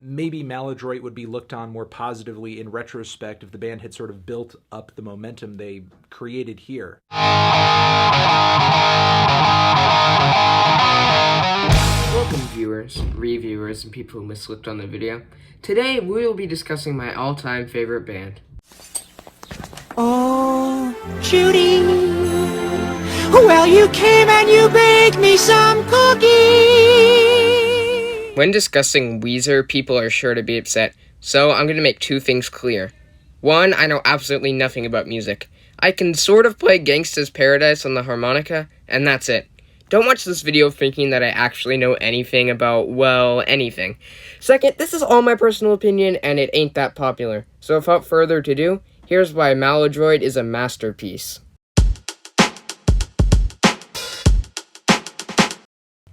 maybe Maladroit would be looked on more positively in retrospect if the band had sort of built up the momentum they created here. Welcome viewers, reviewers, and people who misclicked on the video. Today we will be discussing my all-time favorite band. Oh, Judy, well, you came and you baked me some cookies. When discussing Weezer, people are sure to be upset, so I'm going to make two things clear. One, I know absolutely nothing about music. I can sort of play Gangsta's Paradise on the harmonica, and that's it. Don't watch this video thinking that I actually know anything about, well, anything. Second, this is all my personal opinion, and it ain't that popular. So without further ado, here's why Maladroit is a masterpiece.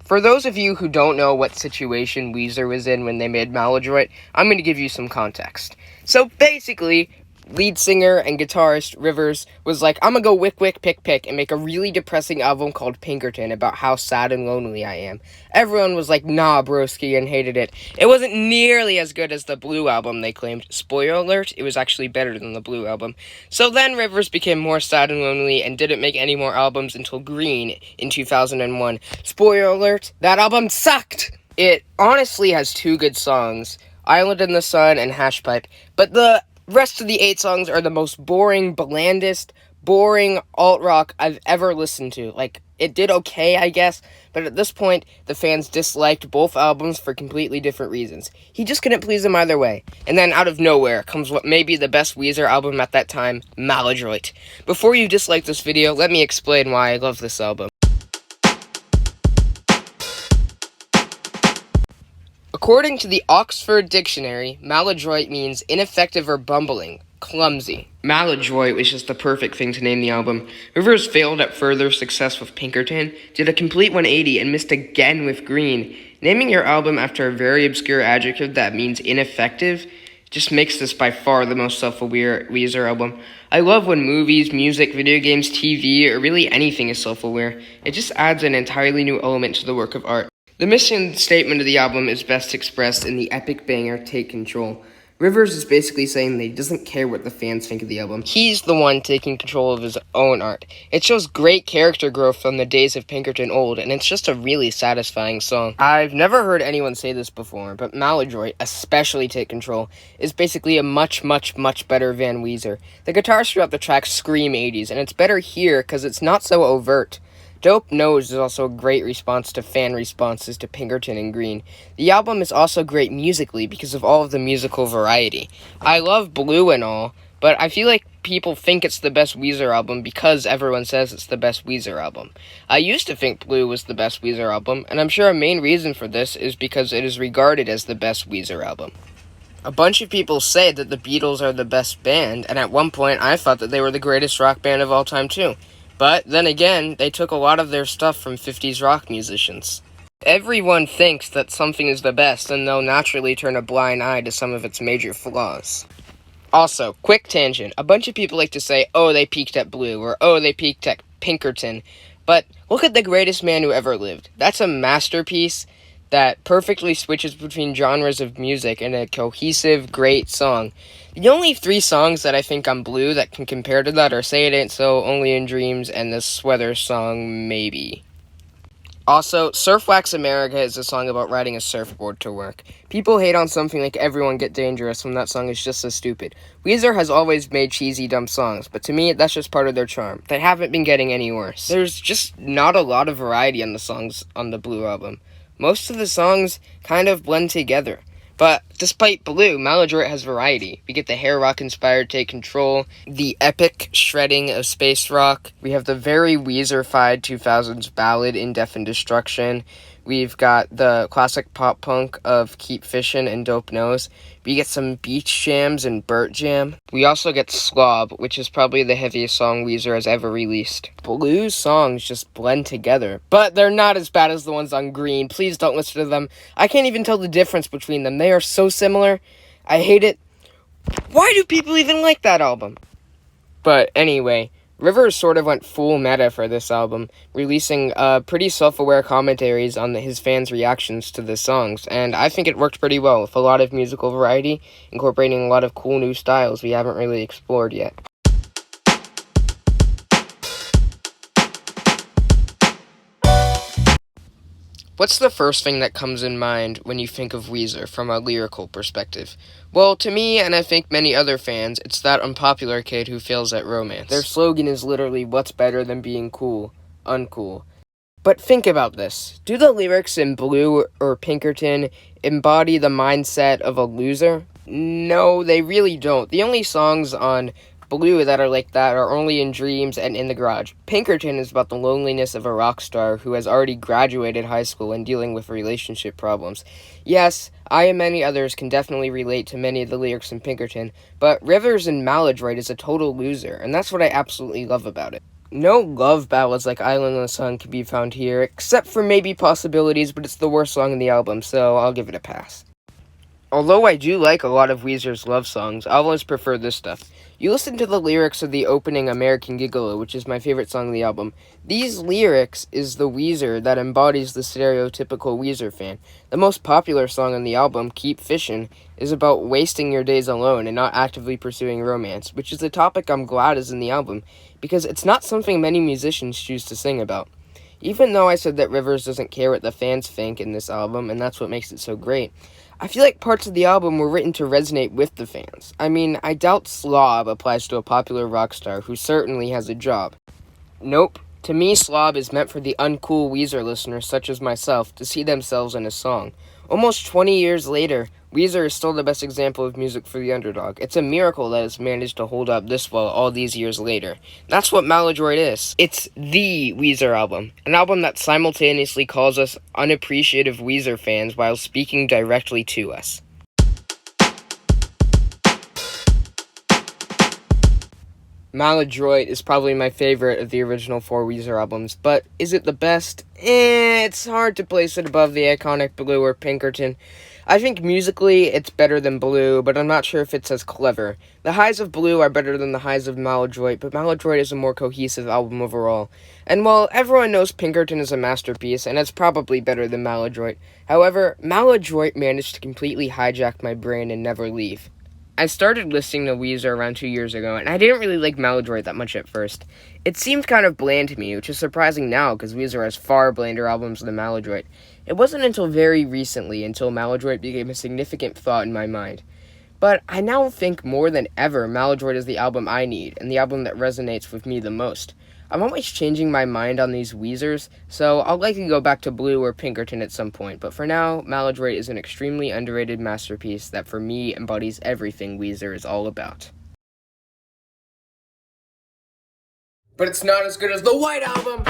For those of you who don't know what situation Weezer was in when they made Maladroit, I'm going to give you some context. So basically, lead singer and guitarist Rivers was like, I'm gonna go wick wick pick pick and make a really depressing album called Pinkerton about how sad and lonely I am. Everyone was like, nah broski, and hated it. It wasn't nearly as good as the Blue album, they claimed. Spoiler alert, it was actually better than the Blue album. So then Rivers became more sad and lonely and didn't make any more albums until Green in 2001. Spoiler alert, that album sucked! It honestly has two good songs, Island in the Sun and Hashpipe, but the rest of the 8 songs are the most boring, blandest, boring alt-rock I've ever listened to. Like, it did okay, I guess, but at this point, the fans disliked both albums for completely different reasons. He just couldn't please them either way. And then, out of nowhere, comes what may be the best Weezer album at that time, Maladroit. Before you dislike this video, let me explain why I love this album. According to the Oxford Dictionary, maladroit means ineffective or bumbling, clumsy. Maladroit was just the perfect thing to name the album. Rivers failed at further success with Pinkerton, did a complete 180, and missed again with Green. Naming your album after a very obscure adjective that means ineffective just makes this by far the most self-aware Weezer album. I love when movies, music, video games, TV, or really anything is self-aware. It just adds an entirely new element to the work of art. The mission statement of the album is best expressed in the epic banger, Take Control. Rivers is basically saying that he doesn't care what the fans think of the album. He's the one taking control of his own art. It shows great character growth from the days of Pinkerton old, and it's just a really satisfying song. I've never heard anyone say this before, but Maladroit, especially Take Control, is basically a much, much, much better Van Weezer. The guitars throughout the track scream 80s, and it's better here because it's not so overt. Dope Nose is also a great response to fan responses to Pinkerton and Green. The album is also great musically because of all of the musical variety. I love Blue and all, but I feel like people think it's the best Weezer album because everyone says it's the best Weezer album. I used to think Blue was the best Weezer album, and I'm sure a main reason for this is because it is regarded as the best Weezer album. A bunch of people say that the Beatles are the best band, and at one point I thought that they were the greatest rock band of all time too. But then again, they took a lot of their stuff from 50s rock musicians. Everyone thinks that something is the best, and they'll naturally turn a blind eye to some of its major flaws. Also, quick tangent, a bunch of people like to say, oh, they peaked at Blue, or oh, they peaked at Pinkerton. But look at The Greatest Man Who Ever Lived. That's a masterpiece that perfectly switches between genres of music in a cohesive, great song. The only 3 songs that I think on Blue that can compare to that are Say It Ain't So, Only in Dreams, and the Sweater song, Maybe. Also, Surf Wax America is a song about riding a surfboard to work. People hate on something like Everyone Get Dangerous when that song is just so stupid. Weezer has always made cheesy, dumb songs, but to me, that's just part of their charm. They haven't been getting any worse. There's just not a lot of variety on the songs on the Blue album. Most of the songs kind of blend together. But despite Blue, Maladroit has variety. We get the hair rock-inspired Take Control, the epic shredding of space rock. We have the very Weezer-fied 2000s ballad In Death and Destruction. We've got the classic pop-punk of Keep Fishin' and Dope Nose. We get some Beach Jams and Burt Jam. We also get Slob, which is probably the heaviest song Weezer has ever released. Blue's songs just blend together, but they're not as bad as the ones on Green. Please don't listen to them. I can't even tell the difference between them. They are so similar. I hate it. Why do people even like that album? But anyway, Rivers sort of went full meta for this album, releasing pretty self-aware commentaries on his fans' reactions to the songs, and I think it worked pretty well, with a lot of musical variety, incorporating a lot of cool new styles we haven't really explored yet. What's the first thing that comes in mind when you think of Weezer from a lyrical perspective? Well, to me, and I think many other fans, it's that unpopular kid who fails at romance. Their slogan is literally, what's better than being cool? Uncool. But think about this. Do the lyrics in Blue or Pinkerton embody the mindset of a loser? No, they really don't. The only songs on Blue that are like that are Only in Dreams and In the Garage. Pinkerton is about the loneliness of a rock star who has already graduated high school and dealing with relationship problems. Yes, I and many others can definitely relate to many of the lyrics in Pinkerton, but Rivers in Maladroit is a total loser, and that's what I absolutely love about it. No love ballads like Island in the Sun can be found here, except for maybe Possibilities, but it's the worst song in the album, so I'll give it a pass. Although I do like a lot of Weezer's love songs, I always prefer this stuff. You listen to the lyrics of the opening American Gigolo, which is my favorite song of the album. These lyrics is the Weezer that embodies the stereotypical Weezer fan. The most popular song on the album, Keep Fishin', is about wasting your days alone and not actively pursuing romance, which is a topic I'm glad is in the album, because it's not something many musicians choose to sing about. Even though I said that Rivers doesn't care what the fans think in this album, and that's what makes it so great, I feel like parts of the album were written to resonate with the fans. I mean, I doubt slob applies to a popular rock star who certainly has a job. Nope. To me, slob is meant for the uncool Weezer listeners such as myself to see themselves in a song. Almost 20 years later, Weezer is still the best example of music for the underdog. It's a miracle that it's managed to hold up this well all these years later. That's what Maladroit is. It's the Weezer album. An album that simultaneously calls us unappreciative Weezer fans while speaking directly to us. Maladroit is probably my favorite of the original 4 Weezer albums, but is it the best? It's hard to place it above the iconic Blue or Pinkerton. I think musically it's better than Blue, but I'm not sure if it's as clever. The highs of Blue are better than the highs of Maladroit, but Maladroit is a more cohesive album overall. And while everyone knows Pinkerton is a masterpiece, and it's probably better than Maladroit, however, Maladroit managed to completely hijack my brain and never leave. I started listening to Weezer around 2 years ago, and I didn't really like Maladroit that much at first. It seemed kind of bland to me, which is surprising now, because Weezer has far blander albums than Maladroit. It wasn't until very recently, until Maladroit became a significant thought in my mind. But I now think more than ever Maladroit is the album I need, and the album that resonates with me the most. I'm always changing my mind on these Weezers, so I'll likely go back to Blue or Pinkerton at some point, but for now, Maladroit is an extremely underrated masterpiece that for me embodies everything Weezer is all about. But it's not as good as the White Album!